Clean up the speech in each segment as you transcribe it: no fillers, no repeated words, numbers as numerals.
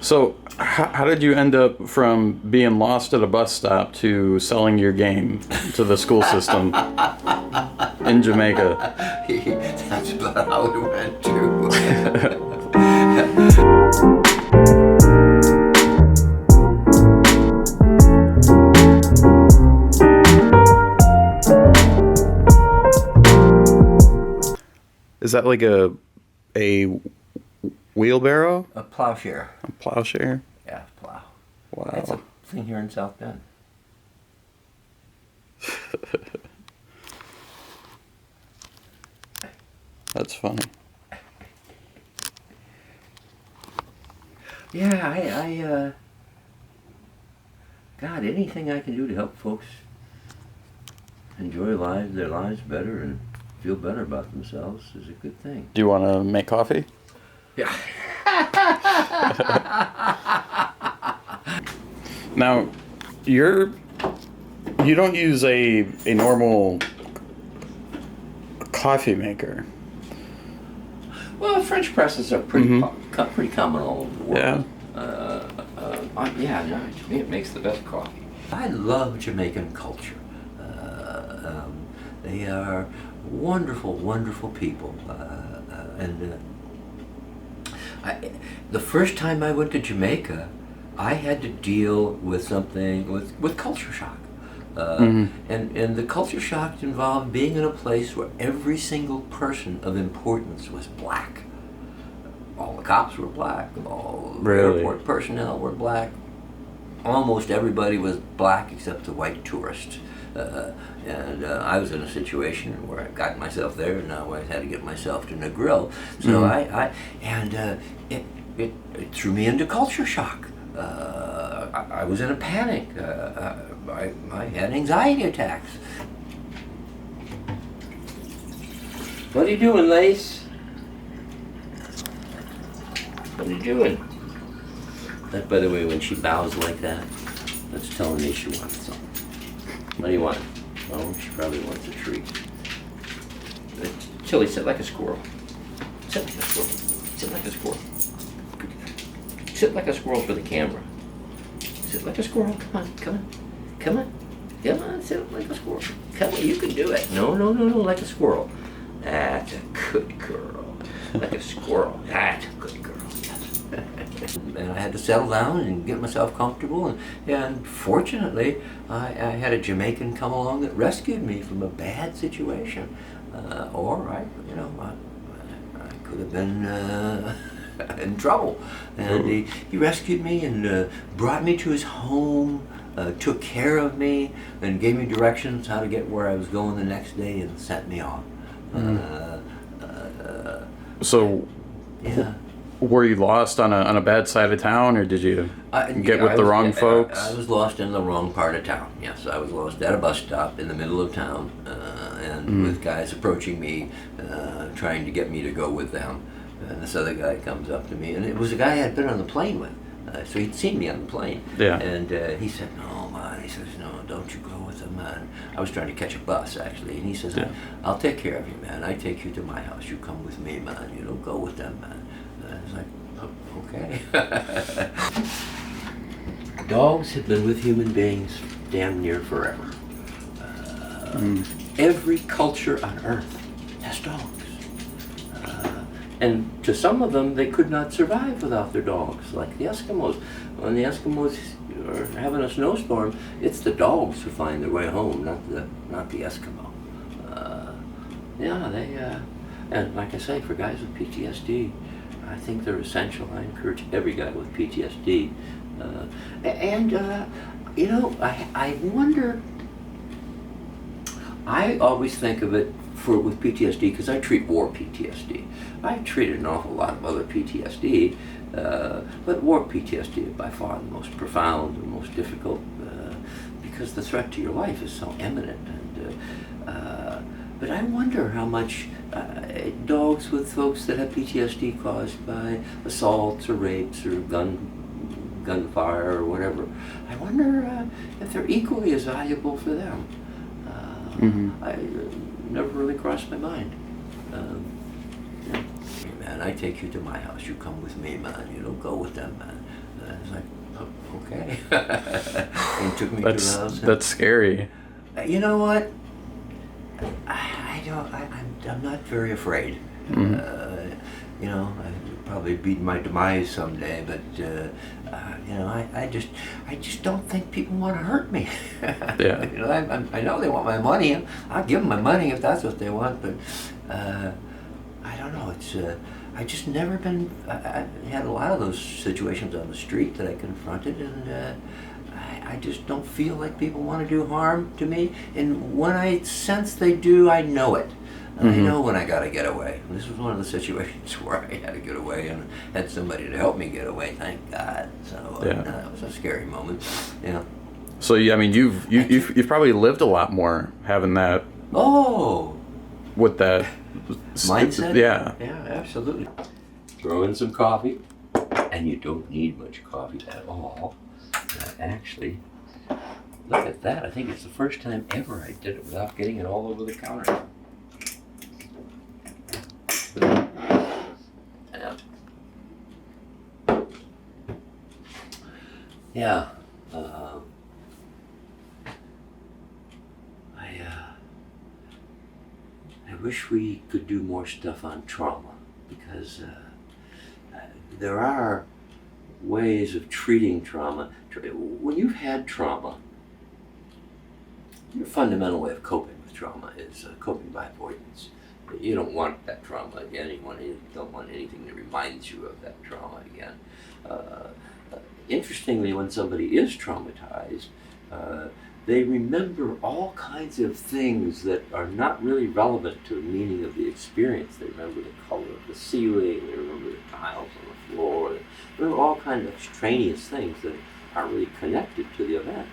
So, how did you end up from being lost at a bus stop to selling your game to the school system in Jamaica? That's about how it went too. Is that like a wheelbarrow? A plowshare. A plowshare? Yeah, plow. Wow. It's a thing here in South Bend. That's funny. Yeah, God, anything I can do to help folks enjoy their lives better and feel better about themselves is a good thing. Do you want to make coffee? Yeah. Now, you don't use a normal coffee maker. Well, French presses are pretty common all over the world. Yeah. Yeah, to me it makes the best coffee. I love Jamaican culture. They are wonderful, wonderful people. The first time I went to Jamaica, I had to deal with something with culture shock. And the culture shock involved being in a place where every single person of importance was black. All the cops were black, all the airport personnel were black. Almost everybody was black except the white tourist. I was in a situation where I got myself there, and now I had to get myself to Negril. So it threw me into culture shock. I was in a panic. I had anxiety attacks. What are you doing, Lace? What are you doing? That, by the way, when she bows like that, that's telling me she wants something. What do you want? Oh, she probably wants a treat. Chili, sit like a squirrel. Sit like a squirrel. Sit like a squirrel. Sit like a squirrel for the camera. Sit like a squirrel. Come on, come on. Come on. Come on, sit like a squirrel. Come on, you can do it. No, like a squirrel. That's a good girl. Like a squirrel. That's a good girl. And I had to settle down and get myself comfortable, and fortunately I had a Jamaican come along that rescued me from a bad situation, or I could have been in trouble, and he rescued me and brought me to his home, took care of me, and gave me directions how to get where I was going the next day, and sent me off. So yeah. Were you lost on a bad side of town, or did you get with the wrong folks? I was lost in the wrong part of town. Yes, I was lost at a bus stop in the middle of town, and with guys approaching me, trying to get me to go with them. And this other guy comes up to me, and it was a guy I had been on the plane with, so he'd seen me on the plane. Yeah. And he said, "No, man," he says, "no, don't you go with them, man." I was trying to catch a bus, actually, and he says, "I'll take care of you, man. I take you to my house. You come with me, man. You don't go with them, man." I was like, oh, okay. Dogs have been with human beings damn near forever. Every culture on earth has dogs. And to some of them, they could not survive without their dogs, like the Eskimos. When the Eskimos are having a snowstorm, it's the dogs who find their way home, not the Eskimo. And like I say, for guys with PTSD, I think they're essential. I encourage every guy with PTSD. I wonder, I always think of it with PTSD because I treat war PTSD. I've treated an awful lot of other PTSD, but war PTSD is by far the most profound and most difficult because the threat to your life is so imminent. But I wonder how much dogs with folks that have PTSD caused by assaults or rapes or gunfire or whatever, I wonder if they're equally as valuable for them. I never really crossed my mind. and I take you to my house. You come with me, man. You don't go with them, man. And I was like, oh, okay. And he took me to the house. That's scary. You know what? I'm not very afraid. You know, I'd probably beat my demise someday, but you know, I just don't think people want to hurt me. Yeah. You know, I know they want my money. I'll give them my money if that's what they want, but I don't know. It's I just never been. I had a lot of those situations on the street that I confronted, and I just don't feel like people want to do harm to me. And when I sense they do, I know it. And I know when I got to get away. And this was one of the situations where I had to get away and had somebody to help me get away. Thank God. So that was a scary moment. Yeah. So I mean, you've probably lived a lot more having that. Oh. With that mindset. Yeah. Yeah, absolutely. Throw in some coffee, and you don't need much coffee at all. Actually, look at that. I think it's the first time ever I did it without getting it all over the counter. Yeah. I wish we could do more stuff on trauma, because there are ways of treating trauma. When you've had trauma, your fundamental way of coping with trauma is coping by avoidance. You don't want that trauma again. You don't want anything that reminds you of that trauma again. Interestingly, when somebody is traumatized, they remember all kinds of things that are not really relevant to the meaning of the experience. They remember the color of the ceiling, they remember the tiles on the floor, they remember all kinds of extraneous things that aren't really connected to the event.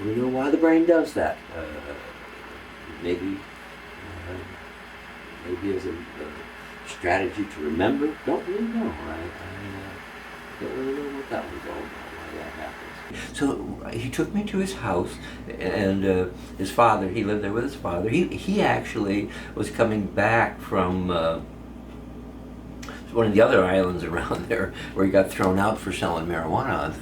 We know why the brain does that. Maybe as a strategy to remember. Don't really know. I don't really know what that was all about, why that happened. So he took me to his house, and his father, he lived there with his father. He actually was coming back from one of the other islands around there where he got thrown out for selling marijuana on.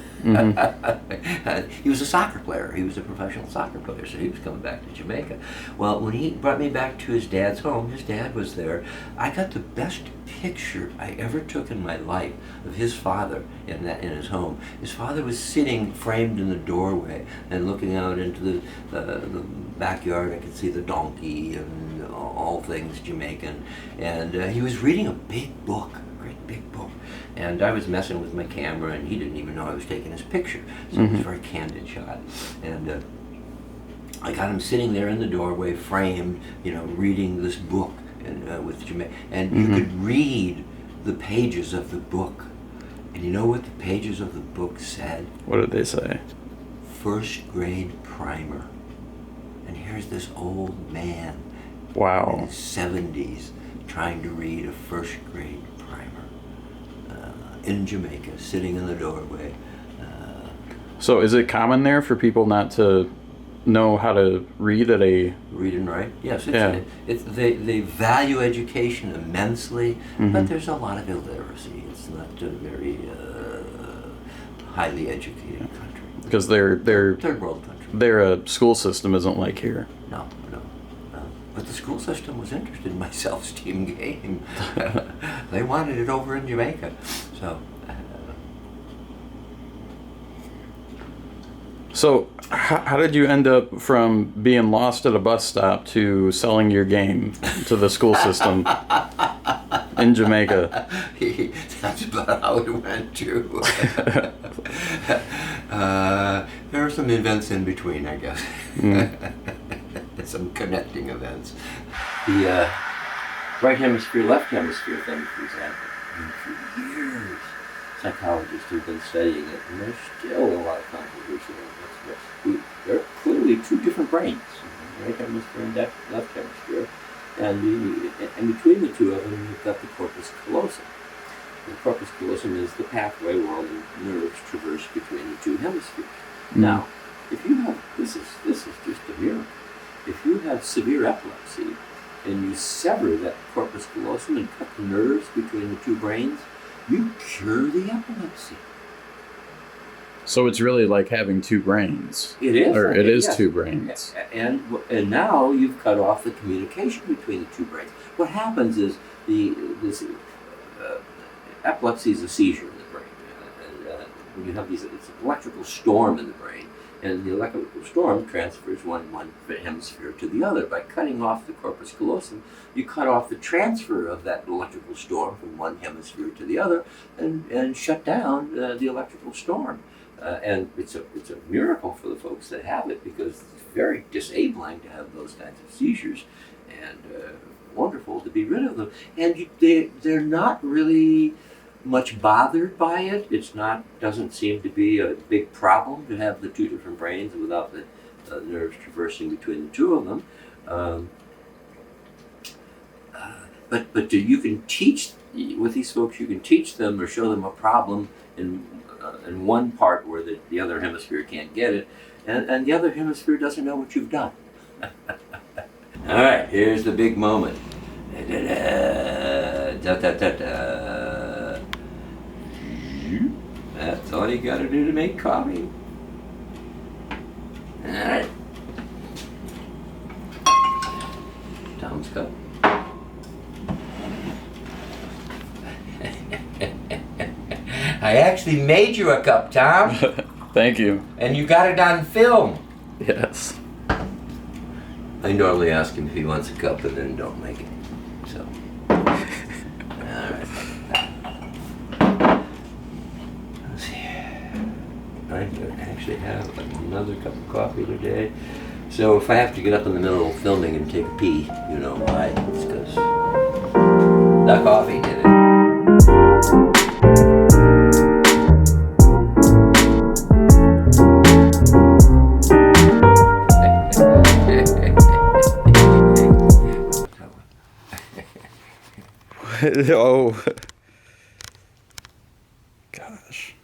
He was a soccer player. He was a professional soccer player, so he was coming back to Jamaica. Well, when he brought me back to his dad's home, his dad was there. I got the best picture I ever took in my life of his father in his home. His father was sitting framed in the doorway and looking out into the backyard. I could see the donkey and all things Jamaican, and he was reading a big book. Great big book, and I was messing with my camera, and he didn't even know I was taking his picture, so it was a very candid shot. And I got him sitting there in the doorway, framed, reading this book, and with Jamaica, and you could read the pages of the book, and you know what the pages of the book said? What did they say? First grade primer. And here's this old man, wow, in his 70s, trying to read a first grade primer in Jamaica, sitting in the doorway. So is it common there for people not to know how to read at a... Read and write? Yes. They value education immensely, but there's a lot of illiteracy. It's not a very highly educated country. Because they're third world country. Their school system isn't like here. No. But the school system was interested in my self-esteem game. They wanted it over in Jamaica. So how did you end up from being lost at a bus stop to selling your game to the school system in Jamaica? That's about how it went, too. There are some events in between, I guess. Some connecting events. The right hemisphere, left hemisphere thing, for example. For years, psychologists have been studying it, and there's still a lot of controversy on this. There are clearly two different brains, right hemisphere and left hemisphere, and between the two of them, you've got the corpus callosum. The corpus callosum is the pathway where all the nerves traverse between the two hemispheres. Now, if you have, this is just a miracle. if you have severe epilepsy and you sever that corpus callosum and cut the nerves between the two brains, you cure the epilepsy. So it's really like having two brains. It is. Or it is yes. two brains. And now you've cut off the communication between the two brains. What happens is epilepsy is a seizure in the brain. When you have it's an electrical storm in the brain, and the electrical storm transfers one hemisphere to the other. By cutting off the corpus callosum, you cut off the transfer of that electrical storm from one hemisphere to the other, and shut down the electrical storm. And it's a miracle for the folks that have it, because it's very disabling to have those kinds of seizures, and wonderful to be rid of them. And they're not really much bothered by it. Doesn't seem to be a big problem to have the two different brains without the nerves traversing between the two of them. But you can teach with these folks. You can teach them or show them a problem in one part where the other hemisphere can't get it, and the other hemisphere doesn't know what you've done. All right, here's the big moment. That's all you got to do to make coffee. All right. Tom's cup. I actually made you a cup, Tom. Thank you. And you got it on film. Yes. I normally ask him if he wants a cup and then don't make it. So. Alright. Let's see. I don't actually have another cup of coffee today. So if I have to get up in the middle of filming and take a pee, you know why. It's because the coffee did it. Oh. Gosh.